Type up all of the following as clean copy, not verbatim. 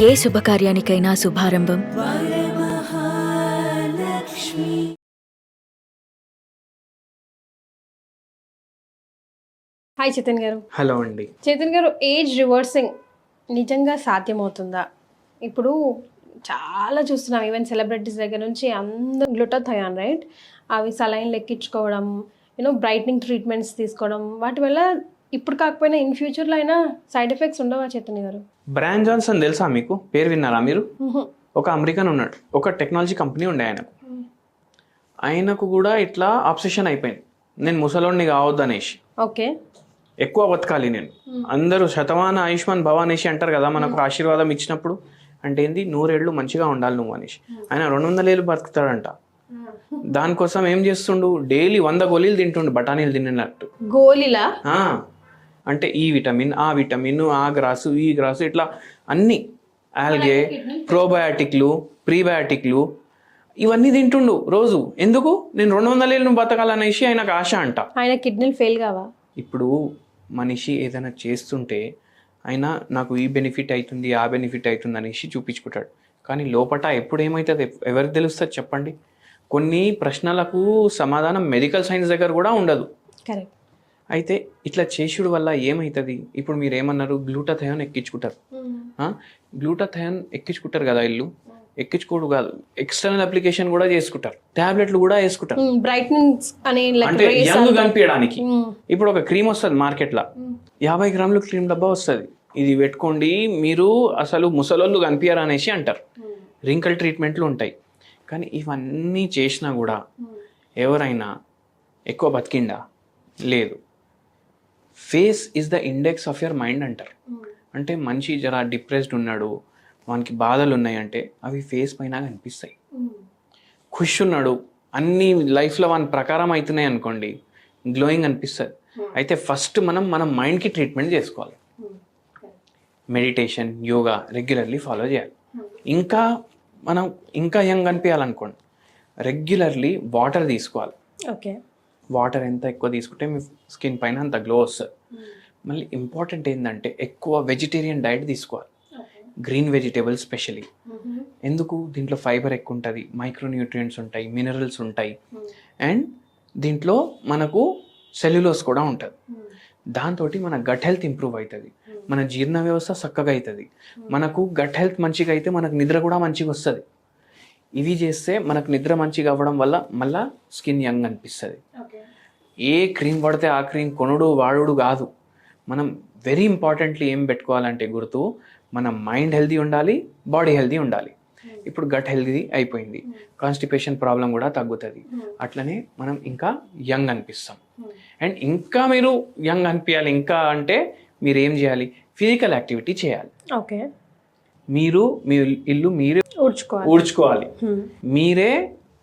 ఏ శుభకార్యానికైనా శుభారంభం hi Chetan గారు. Hello అండి. చేతన్ గారు, ఏజ్ రివర్సింగ్ నిజంగా సాధ్యమవుతుందా? ఇప్పుడు చాలా చూస్తున్నాం, ఈవెన్ సెలబ్రిటీస్ దగ్గర నుంచి అందరూ గ్లూటాథయాన్, రైట్, అవి సలైన్లు ఎక్కించుకోవడం, బ్రైట్నింగ్ ట్రీట్మెంట్స్ తీసుకోవడం, వాటి వల్ల ఇప్పుడు కాకపోయినా ఇన్ ఫ్యూచర్లో అయినా సైడ్ ఎఫెక్ట్స్ ఉండవా చేతన్ గారు? బ్రాన్ జాన్సన్ తెలుసా మీకు? పేరు విన్నారా మీరు? ఒక అమెరికన్ ఉన్నాడు, ఒక టెక్నాలజీ కంపెనీ ఉండే ఆయనకు కూడా ఇట్లా ఆబ్సెషన్ అయిపోయింది, నేను ముసలోడిని కావద్దు అనేసి. ఓకే, ఎక్కువ బతకాలి నేను, అందరూ శతమాన ఆయుష్మాన్ భవ అనేసి అంటారు కదా మనకు ఆశీర్వాదం ఇచ్చినప్పుడు. అంటే ఏంది, 100 ఏళ్ళు మంచిగా ఉండాలి నువ్వు అనేసి. ఆయన 200 ఏళ్ళు బతుకుతాడంట. దానికోసం ఏం చేస్తుండు, డైలీ 100 గోళీలు తింటుండు, బఠానీలు తిన్నట్టు. గోళీలా? అంటే ఈ విటమిన్, ఆ విటమిన్, ఆ గ్రాసు, ఈ గ్రాసు, ఇట్లా అన్ని ఆల్గే, ప్రోబయాటిక్లు, ప్రీబయాటిక్లు, ఇవన్నీ తింటుండు రోజు. ఎందుకు? నేను 200 ఏళ్ళు బతకాలనేసి ఆయనకు ఆశ అంట. ఆయన కిడ్నీలు ఫెయిల్ కావా? ఇప్పుడు మనిషి ఏదైనా చేస్తుంటే ఆయన నాకు ఈ బెనిఫిట్ అవుతుంది, ఆ బెనిఫిట్ అవుతుంది అనేసి చూపించుకుంటాడు. కానీ లోపట ఎప్పుడు ఏమవుతుంది ఎవరికి తెలుస్తుంది చెప్పండి? కొన్ని ప్రశ్నలకు సమాధానం మెడికల్ సైన్స్ దగ్గర కూడా ఉండదు. కరెక్ట్. అయితే ఇట్లా చేసుడు వల్ల ఏమవుతుంది? ఇప్పుడు మీరు ఏమన్నారు, గ్లూటాథయాన్ ఎక్కించుకుంటారు. గ్లూటాథయాన్ ఎక్కించుకుంటారు కదా, ఇల్లు ఎక్కించుకోడు కాదు, ఎక్స్టర్నల్ అప్లికేషన్ కూడా చేసుకుంటారు, టాబ్లెట్లు కూడా వేసుకుంటారు, అంటే యంగ్ కనిపించడానికి. ఇప్పుడు ఒక క్రీమ్ వస్తుంది మార్కెట్లో, 50 గ్రాములు క్రీమ్ డబ్బా వస్తుంది, ఇది పెట్టుకోండి మీరు అసలు ముసలోళ్ళు కనిపించరు అనేసి అంటారు. రింకల్ ట్రీట్మెంట్లు ఉంటాయి. కానీ ఇవన్నీ చేసినా కూడా ఎవరైనా ఎక్కువ బతికిండా? లేదు. Face is the index of your mind అంటారు. అంటే మనిషి జరా డిప్రెస్డ్ ఉన్నాడు, వానికి బాధలు ఉన్నాయంటే అవి ఫేస్ పైన కనిపిస్తాయి. ఖుష్ ఉన్నాడు, అన్ని లైఫ్లో వాని ప్రకారం అవుతున్నాయి అనుకోండి, గ్లోయింగ్ అనిపిస్తుంది. అయితే ఫస్ట్ మన మైండ్కి ట్రీట్మెంట్ చేసుకోవాలి. మెడిటేషన్, యోగా రెగ్యులర్లీ ఫాలో చేయాలి. ఇంకా యంగ్ అనిపించాలనుకోండి, రెగ్యులర్లీ వాటర్ తీసుకోవాలి. ఓకే, వాటర్ ఎంత ఎక్కువ తీసుకుంటే మీ స్కిన్ పైన అంత గ్లో వస్తుంది. మళ్ళీ ఇంపార్టెంట్ ఏంటంటే ఎక్కువ వెజిటేరియన్ డైట్ తీసుకోవాలి, గ్రీన్ వెజిటేబుల్స్ స్పెషలీ. ఎందుకు? దీంట్లో ఫైబర్ ఎక్కువ ఉంటుంది, మైక్రోన్యూట్రియంట్స్ ఉంటాయి, మినరల్స్ ఉంటాయి, అండ్ దీంట్లో మనకు సెల్యులోస్ కూడా ఉంటుంది. దాంతో మన గట్ హెల్త్ ఇంప్రూవ్ అవుతుంది, మన జీర్ణ వ్యవస్థ చక్కగా అవుతుంది. మనకు గట్ హెల్త్ మంచిగా అయితే మనకు నిద్ర కూడా మంచిగా వస్తుంది. ఇవి చేస్తే మనకు నిద్ర మంచిగా అవ్వడం వల్ల మళ్ళీ స్కిన్ యంగ్ అనిపిస్తుంది. ఏ క్రీమ్ పడితే ఆ క్రీమ్ కొనుడు వాడుడు కాదు. మనం వెరీ ఇంపార్టెంట్లీ ఏం పెట్టుకోవాలంటే గుర్తు, మన మైండ్ హెల్తీ ఉండాలి, బాడీ హెల్తీ ఉండాలి. ఇప్పుడు గట్ హెల్తీ అయిపోయింది, కాన్స్టిపేషన్ ప్రాబ్లం కూడా తగ్గుతుంది. అట్లనే మనం ఇంకా యంగ్ అనిపిస్తాం. అండ్ ఇంకా మీరు యంగ్ అనిపించాలి ఇంకా అంటే మీరు ఏం చేయాలి? ఫిజికల్ యాక్టివిటీ చేయాలి. ఓకే, మీరు మీ ఇల్లు మీరే ఊడ్చుకోవాలి, మీరే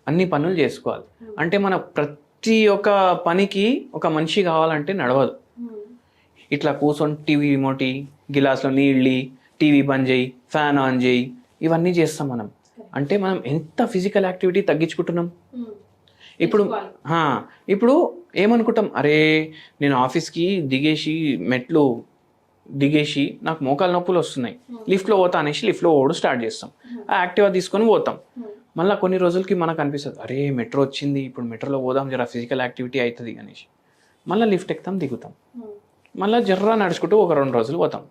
అన్ని పనులు చేసుకోవాలి. అంటే మన ప్రతి ఒక్క పనికి ఒక మనిషి కావాలంటే నడవదు. ఇట్లా కూర్చొని టీవీ రిమోట్, గిలాస్లో నీళ్ళి, టీవీ బంద్ చేయి, ఫ్యాన్ ఆన్ చేయి, ఇవన్నీ చేస్తాం మనం. అంటే మనం ఎంత ఫిజికల్ యాక్టివిటీ తగ్గించుకుంటున్నాం. ఇప్పుడు ఏమనుకుంటాం, అరే నేను ఆఫీస్కి మెట్లు దిగేసి నాకు మోకాలు నొప్పులు వస్తున్నాయి, లిఫ్ట్లో పోతా అనేసి లిఫ్ట్లో పోవడం స్టార్ట్ చేస్తాం. ఆ యాక్టివా తీసుకొని పోతాం. మళ్ళీ కొన్ని రోజులకి మనకు అనిపిస్తుంది, అరే మెట్రో వచ్చింది, ఇప్పుడు మెట్రోలో పోదాం, జర ఫిజికల్ యాక్టివిటీ అవుతుంది అనేసి మళ్ళీ లిఫ్ట్ ఎక్కుతాం, దిగుతాం, మళ్ళీ జర్రా నడుచుకుంటూ ఒక 2 రోజులు పోతాం.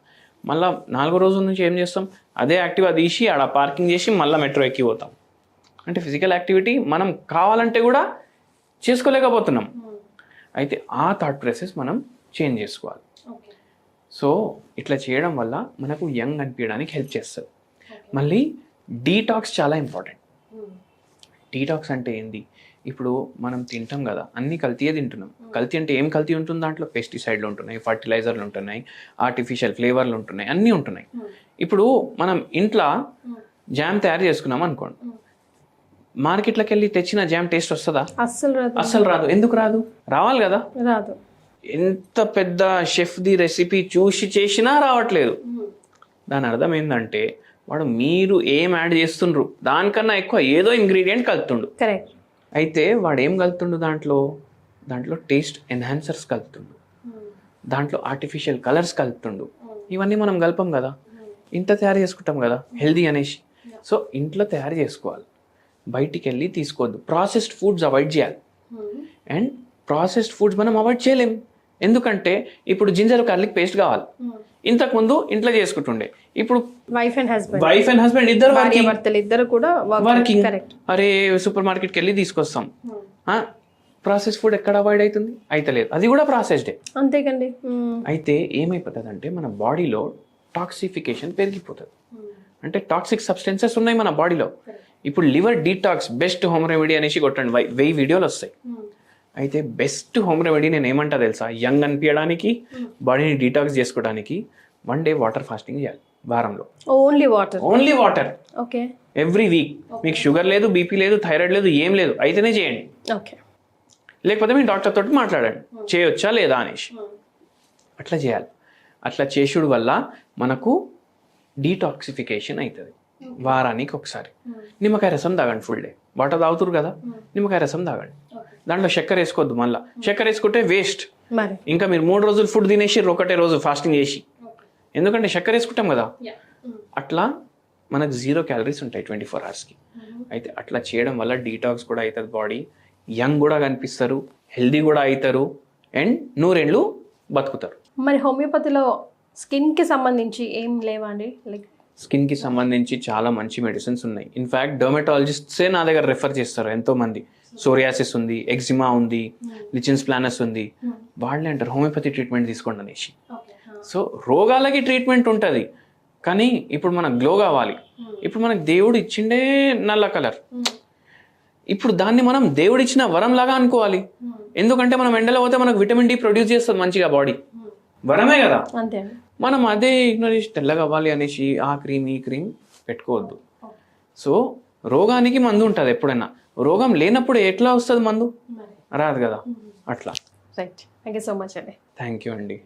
మళ్ళీ 4వ రోజు నుంచి ఏం చేస్తాం, అదే యాక్టివా తీసి ఆడ పార్కింగ్ చేసి మళ్ళీ మెట్రో ఎక్కి పోతాం. అంటే ఫిజికల్ యాక్టివిటీ మనం కావాలంటే కూడా చేసుకోలేకపోతున్నాం. అయితే ఆ థాట్ ప్రాసెస్ మనం చేంజ్ చేసుకోవాలి. సో ఇట్లా చేయడం వల్ల మనకు యంగ్ అనిపించడానికి హెల్ప్ చేస్తుంది. మళ్ళీ డీటాక్స్ చాలా ఇంపార్టెంట్. డీటాక్స్ అంటే ఏంది? ఇప్పుడు మనం తింటాం కదా, అన్ని కల్తీయే తింటున్నాం. కల్తీ అంటే ఏం కల్తీ ఉంటుంది? దాంట్లో పెస్టిసైడ్లు ఉంటున్నాయి, ఫర్టిలైజర్లు ఉంటున్నాయి, ఆర్టిఫిషియల్ ఫ్లేవర్లు ఉంటున్నాయి, అన్నీ ఉంటున్నాయి. ఇప్పుడు మనం ఇంట్లో జామ్ తయారు చేసుకున్నాం అనుకోండి, మార్కెట్లోకి వెళ్ళి తెచ్చిన జామ్ టేస్ట్ వస్తుందా? అస్సలు రాదు. ఎందుకు రాదు? రావాలి కదా, రాదు. ఎంత పెద్ద షెఫ్ది రెసిపీ చూసి చేసినా రావట్లేదు. దాని అర్థం ఏంటంటే వాడు మీరు ఏం యాడ్ చేస్తుండ్రు దానికన్నా ఎక్కువ ఏదో ఇంగ్రీడియంట్ కలుపుతుండు. కరెక్ట్. అయితే వాడు ఏం కలుపుతుండు? దాంట్లో టేస్ట్ ఎన్హాన్సర్స్ కలుపుతుండు, దాంట్లో ఆర్టిఫిషియల్ కలర్స్ కలుపుతుండు. ఇవన్నీ మనం కలపం కదా. ఇంట్లో తయారు చేసుకుంటాం కదా హెల్దీ అనేసి. సో ఇంట్లో తయారు చేసుకోవాలి, బయటికి వెళ్ళి తీసుకోవద్దు. ప్రాసెస్డ్ ఫుడ్స్ అవాయిడ్ చేయాలి. అండ్ ప్రాసెస్డ్ ఫుడ్స్ మనం అవాయిడ్ చేయలేం, ఎందుకంటే ఇప్పుడు జింజర్ గార్లిక్ పేస్ట్ కావాలి, ఇంతకుముందు ఇంట్లో చేసుకుంటుండే, ఇప్పుడు వైఫ్ అండ్ హస్బెండ్ ఇద్దరు భర్తలు ఇద్దరు కూడా వర్కింగ్. కరెక్ట్. అరే సూపర్ మార్కెట్కి వెళ్ళి తీసుకొస్తాం, ప్రాసెస్ ఫుడ్ ఎక్కడ అవాయిడ్ అవుతుంది? అయితలేదు, అది కూడా ప్రాసెస్డే. అంతేకండి. అయితే ఏమైపోతుంది అంటే మన బాడీలో టాక్సిఫికేషన్ పెరిగిపోతుంది, అంటే టాక్సిక్ సబ్స్టెన్సెస్ ఉన్నాయి మన బాడీలో. ఇప్పుడు liver detox best home remedy అనేసి కొట్టండి, 1000 వీడియోలు వస్తాయి. అయితే బెస్ట్ హోమ్ రెమెడీ నేను ఏమంటా తెలుసా, యంగ్ అనిపించడానికి, బాడీని డీటాక్స్ చేసుకోవడానికి 1 day వాటర్ ఫాస్టింగ్ చేయాలి వారంలో. Only water. Okay. Every week. మీకు షుగర్ లేదు, బీపీ లేదు, థైరాయిడ్ లేదు, ఏం లేదు, అయితేనే చేయండి. ఓకే. లేకపోతే మీ డాక్టర్ తోటి మాట్లాడండి చేయొచ్చా లేదా అనేసి. అట్లా చేయాలి. అట్లా చేసుడు వల్ల మనకు డీటాక్సిఫికేషన్ అవుతుంది. వారానికి ఒకసారి నిమ్మకాయ రసం తాగండి, ఫుల్ డే వాటర్ తాగుతురు కదా, నిమ్మకాయ రసం తాగండి. దాంట్లో చక్కెర వేసుకోవద్దు, మళ్ళీ చక్కెర వేసుకుంటే వేస్ట్. ఇంకా మీరు 3 రోజులు ఫుడ్ తినేసి ఒకటే రోజు ఫాస్టింగ్ చేసి, ఎందుకంటే చక్కెర వేసుకుంటాం కదా. అట్లా మనకు 0 calories ఉంటాయి 24 hours. అయితే అట్లా చేయడం వల్ల డీటాక్స్ కూడా అవుతుంది బాడీ, యంగ్ కూడా కనిపిస్తారు, హెల్దీ కూడా అవుతారు, అండ్ 100 ఏళ్ళు బతుకుతారు. మరి హోమియోపతిలో స్కిన్కి సంబంధించి ఏం లేవా అండి? లైక్ స్కిన్కి సంబంధించి చాలా మంచి మెడిసిన్స్ ఉన్నాయి. ఇన్ఫ్యాక్ట్ డర్మటాలజిస్ట్సే నా దగ్గర రెఫర్ చేస్తారు ఎంతోమంది. సోరియాసిస్ ఉంది, ఎగ్జిమా ఉంది, లిచెన్స్ ప్లానస్ ఉంది, వాళ్ళే అంటారు హోమియోపతి ట్రీట్మెంట్ తీసుకోండి అనేసి. సో రోగాలకి ట్రీట్మెంట్ ఉంటుంది, కానీ ఇప్పుడు మనకు గ్లో కావాలి. ఇప్పుడు మనకు దేవుడు ఇచ్చిండే నల్ల కలర్, ఇప్పుడు దాన్ని మనం దేవుడు ఇచ్చిన వరం లాగా అనుకోవాలి. ఎందుకంటే మనం ఎండలో పోతే మనకు విటమిన్ డి ప్రొడ్యూస్ చేస్తుంది మంచిగా బాడీ, వరమే కదా. అంతే. మనం అదే ఇగ్నోర్ చేసి తెల్లగా అవ్వాలి అనేసి ఆ క్రీమ్ ఈ క్రీమ్ పెట్టుకోవద్దు. సో రోగానికి మందు ఉంటుంది ఎప్పుడైనా, రోగం లేనప్పుడు ఎట్లా వస్తుంది మందు? రాదు కదా. అట్లా. Right. Thank you so much అండి. థ్యాంక్ యూ అండి.